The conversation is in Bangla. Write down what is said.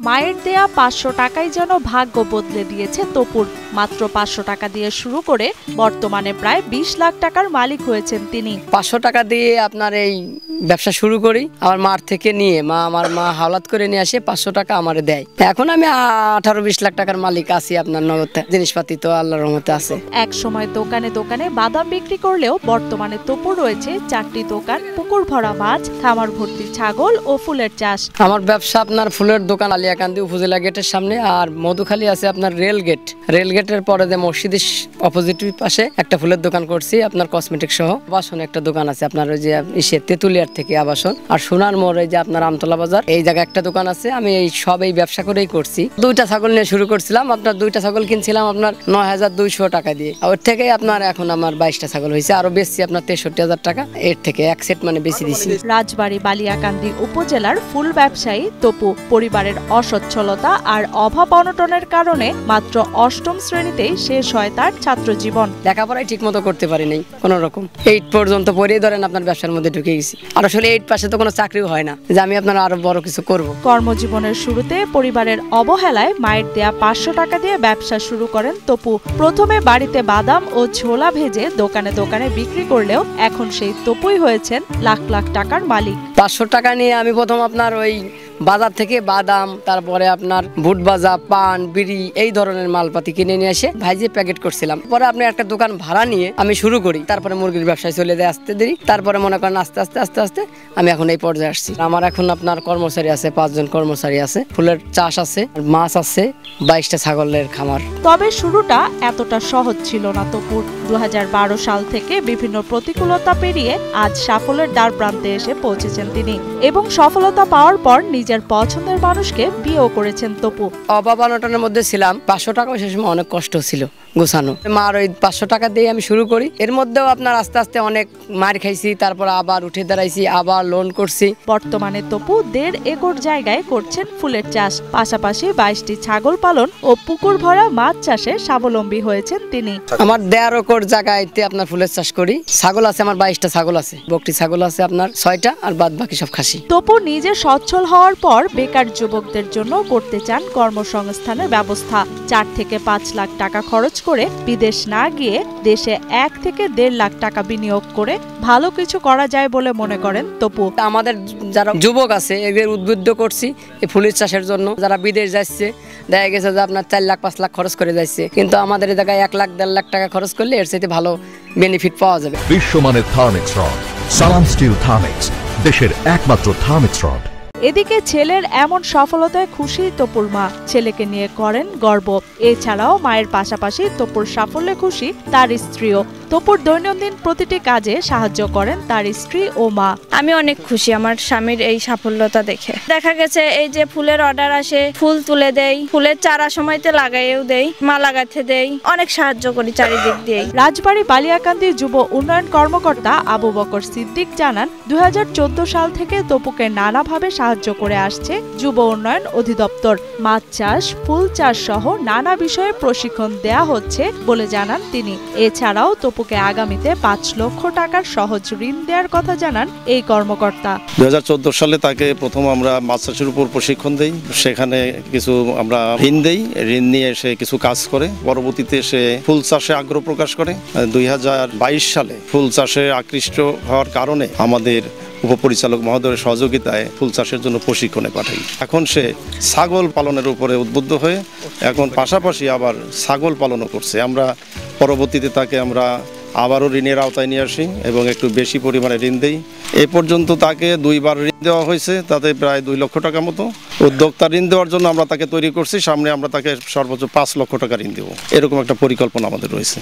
মায়ের দেয়া ৫০০ টাকাই যেন ভাগ্য বদলে দিয়েছে তপুর। মাত্র ৫০০ টাকা দিয়ে শুরু করে বর্তমানে প্রায় ২০ লাখ টাকার মালিক হয়েছেন তিনি। ৫০০ টাকা দিয়ে আপনার এই ব্যবসা শুরু করি। আমার মার থেকে নিয়ে আমার মা হাওলাত করে নিয়ে আসে ৫০০ টাকা আমারে দেয়। এখন আমি ১৮-২০ লাখ টাকার মালিক আছি। আপনার নগদ জিনিসপাতি তো আল্লাহর রহমতে আছে। এক সময় দোকানে দোকানে বাদাম বিক্রি করলেও বর্তমানে তপুর রয়েছে ৪টি দোকান, পুকুর ভরা মাছ, খামার ভর্তি ছাগল ও ফুলের চাষ। আমার ব্যবসা আপনার ফুলের দোকান আলিয়াকান্দি উপজেলা গেটের সামনে, আর মধুখালী আছে আপনার রেল গেটের পরে যে মসজিদের অপোজিট পাশে একটা ফুলের দোকান করছি, আপনার কসমেটিক সহ। আবাসন একটা দোকান আছে আপনার ওই যে তেতুলিয়ার থেকে আবাসন, আর সোনার মোড় এই যে আপনার আমতলা বাজার এই জায়গায় একটা দোকান আছে। আমি এই সব এই ব্যবসা করেই করছি। 2টা ছাগল নিয়ে শুরু করছিলাম। আপনার 2টা ছাগল কিনছিলাম আপনার ৯,২০০ টাকা দিয়ে। ওর থেকে আপনার এখন আমার 22টা ছাগল হয়েছে। আরো বেশি আপনার ৬৩,০০০ টাকা এর থেকে এক সেট মানে বেশি দিচ্ছি। রাজবাড়ী বালিয়াকান্দি উপজেলার ফুল ব্যবসায়ী তপু পরিবারের অসচ্ছলতা আর অভাব অনটনের কারণে মাত্র ৮ম শ্রেণীতেই শেষ হয় তার ছাত্র জীবন। লেখাপড়াই ঠিক মতো করতে পারি নাই কোন রকম। 8 পর্যন্ত পড়েই ধরেন আপনার ব্যবসার মধ্যে ঢুকে গেছি। আর আসলে 8 পাশে তো কোনো চাকরিও হয় না যে আমি আপনার আরো বড় কিছু করব। কর্মজীবনের শুরুতে পরিবারের অবহেলায় মায়ের দেয়া ৫০০ টাকা দিয়ে ব্যবসা শুরু করেন তপু। প্রথমে বাড়িতে বাদাম ও ছোলা ভেজে দোকানে দোকানে বিক্রি করলেও এখন সেই তপুই হয়েছেন লাখ লাখ টাকার মালিক। ৫০০ টাকা নিয়ে আমি প্রথম আপনার ওই বাজার থেকে বাদাম, তারপরে আপনার বুট ভাজা, পান, বিড়ি এই ধরনের মালপাতি কিনে নিয়ে এসে ভাইজে প্যাকেট করছিলাম। পরে আপনি একটা দোকান ভাড়া নিয়ে আমি শুরু করি। তারপরে মুরগির ব্যবসায় চলে যায় আসতে দেরি। তারপরে মনে করেন আস্তে আস্তে আমি এখন এই পর্যায়ে আসছি। আমার এখন আপনার কর্মচারী আছে, ৫ জন কর্মচারী আছে, ফুলের চাষ আছে, মাছ আছে, 22টা ছাগলের খামার। তবে শুরুটা এতটা সহজ ছিল না তপুর। ২০১২ সাল থেকে বিভিন্ন প্রতিকূলতা পেরিয়ে আজ সাফল্যের দ্বার প্রান্তে এসে পৌঁছেছেন তিনি, এবং সফলতা পাওয়ার পর নিজের পছন্দের মানুষকে বিয়েও করেছেন তপু। অভাব অনটনের মধ্যে ছিলাম। ৫০০ টাকা সে সময় অনেক কষ্ট ছিল গোছানো। মার ওই ৫০০ টাকা দিয়ে আমি শুরু করি। এর মধ্যেও আপনার আস্তে আস্তে অনেক মার খাইছি, তারপর আবার উঠে দাঁড়াইছি, আবার লোন করছি। বর্তমানে তপু ১.৫ একর জায়গায় করছেন ফুলের চাষ, পাশাপাশি 22টি ছাগল পালন ও পুকুর ভরা মাছ চাষে স্বাবলম্বী হয়েছেন তিনি। আমার ১.৫ একর জায়গাতে আপনার ফুলের চাষ করি। ছাগল আছে আমার 22টা ছাগল আছে, বকটি ছাগল আছে আপনার 6টা, আর বাদ বাকি সব খাসি। তপু নিজে সচ্ছল হওয়ার পর বেকার যুবকদের জন্য করতে চান কর্মসংস্থানের ব্যবস্থা। ৪ থেকে ৫ লাখ টাকা খরচ করে বিদেশ না গিয়ে দেশে ১ থেকে ১.৫ লাখ টাকা বিনিয়োগ করে ভালো কিছু করা যায় বলে মনে করেন তপু। আমাদের যারা যুবক আছে এদের উদ্বুদ্ধ করছি এই ফুলের চাষের জন্য। যারা বিদেশ যাচ্ছে দেখা গেছে যে আপনার ৪ লাখ ৫ লাখ খরচ করে যাচ্ছে, কিন্তু আমাদের এই জায়গায় ১ লাখ ১.৫ লাখ টাকা খরচ করলে এর চাইতে ভালো বেনিফিট পাওয়া যাবে। বিশ্বমানের থার্মিক্স রড, সালাম স্টিল থার্মিক্স, দেশের একমাত্র থার্মিক্স রড। এদিকে ছেলের এমন সফলতায় খুশি তপুর মা, ছেলেকে নিয়ে করেন গর্ব। এছাড়াও মায়ের পাশাপাশি তপুর সাফল্যে খুশি তার স্ত্রীও। তপুর দৈনন্দিন প্রতিটি কাজে সাহায্য করেন তার স্ত্রী ও মা। আমি অনেক খুশি আমার স্বামীর এই সাফল্যতা দেখে। দেখা গেছে এই যে ফুলের অর্ডার আসে, ফুল তুলে দেই, ফুলের চারা সময়তে লাগাইও দেই, মা লাগাতে দেই, অনেক সাহায্য করি চারিদিক দিয়ে। রাজবাড়ী বালিয়াকান্দি যুব উন্নয়ন কর্মকর্তা আবু বকর সিদ্দিক জানান, ২০১৪ সাল থেকে তপুকে নানাভাবে সাহায্য করে আসছে যুব উন্নয়ন অধিদপ্তর। মাছ চাষ, ফুল চাষ সহ নানা বিষয়ে প্রশিক্ষণ দেয়া হচ্ছে বলে জানান তিনি। এছাড়াও তপুকে আগামীতে ৫ লক্ষ টাকার সহজ ঋণ দেওয়ার কথা জানান এই কর্মকর্তা। ২০১৪ সালে তাকে প্রথম আমরা মাছ চাষের উপর প্রশিক্ষণ দেই, সেখানে কিছু আমরা ঋণ দেই, ঋণ নিয়ে সে কিছু কাজ করে। পরবর্তীতে সে ফুল চাষে আগ্রহ প্রকাশ করে। ২০২২ সালে ফুল চাষে আকৃষ্ট হওয়ার কারণে আমাদের উপপরিচালক মহোদয়ের সহযোগিতায় ফুল চাষের জন্য প্রশিক্ষণে পাঠাই। এখন সে ছাগল পালনের উপরে উদ্বুদ্ধ হয়ে এখন পাশাপাশি আবার ছাগল পালনও করছে। আমরা পরবর্তীতে তাকে আমরা আবারও ঋণের আওতায় নিয়ে আসি এবং একটু বেশি পরিমাণে ঋণ দেই। এ পর্যন্ত তাকে 2বার ঋণ দেওয়া হয়েছে, তাতে প্রায় 2 লক্ষ টাকা মতো। উদ্যোক্তা ঋণ দেওয়ার জন্য আমরা তাকে তৈরি করছি, সামনে আমরা তাকে সর্বোচ্চ 5 লক্ষ টাকা ঋণ দেবো, এরকম একটা পরিকল্পনা আমাদের রয়েছে।